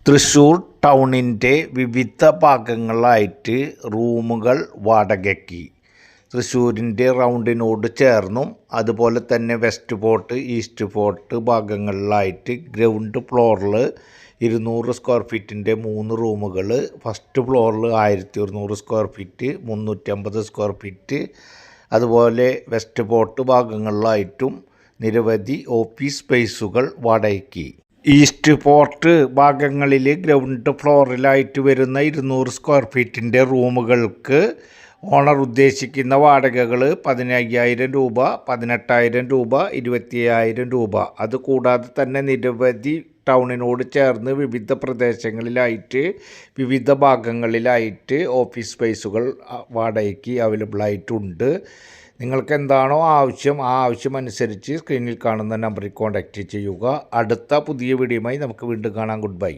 തൃശ്ശൂർ ടൗണിൻ്റെ വിവിധ ഭാഗങ്ങളായിട്ട് റൂമുകൾ വാടകയ്ക്ക്. തൃശ്ശൂരിൻ്റെ റൗണ്ടിനോട് ചേർന്നും അതുപോലെ തന്നെ വെസ്റ്റ് ഫോർട്ട്, ഈസ്റ്റ് ഫോർട്ട് ഭാഗങ്ങളിലായിട്ട് ഗ്രൗണ്ട് ഫ്ലോറിൽ 200 സ്ക്വയർ ഫീറ്റിൻ്റെ 3 റൂമുകൾ, ഫസ്റ്റ് ഫ്ലോറിൽ 1100 സ്ക്വയർ ഫീറ്റ്, 350 സ്ക്വയർ ഫീറ്റ്, അതുപോലെ വെസ്റ്റ് ഫോർട്ട് ഭാഗങ്ങളിലായിട്ടും നിരവധി ഓഫീസ് സ്പേസുകൾ വാടകയ്ക്ക്. ഈസ്റ്റ് ഫോർട്ട് ഭാഗങ്ങളിൽ ഗ്രൗണ്ട് ഫ്ലോറിലായിട്ട് വരുന്ന 200 സ്ക്വയർ ഫീറ്റിൻ്റെ റൂമുകൾക്ക് ഓണർ ഉദ്ദേശിക്കുന്ന വാടകകൾ 15,000 രൂപ, 18,000 രൂപ, 25,000 രൂപ. അതുകൂടാതെ തന്നെ നിരവധി ടൗണിനോട് ചേർന്ന് വിവിധ പ്രദേശങ്ങളിലായിട്ട് വിവിധ ഭാഗങ്ങളിലായിട്ട് ഓഫീസ് സ്പേസുകൾ വാടകയ്ക്ക് അവൈലബിൾ ആയിട്ടുണ്ട്. നിങ്ങൾക്ക് എന്താണോ ആവശ്യം ആ ആവശ്യമനുസരിച്ച് സ്ക്രീനിൽ കാണുന്ന നമ്പറിൽ കോൺടാക്റ്റ് ചെയ്യുക. അടുത്ത പുതിയ വീഡിയോയുമായി നമുക്ക് വീണ്ടും കാണാം. Good bye.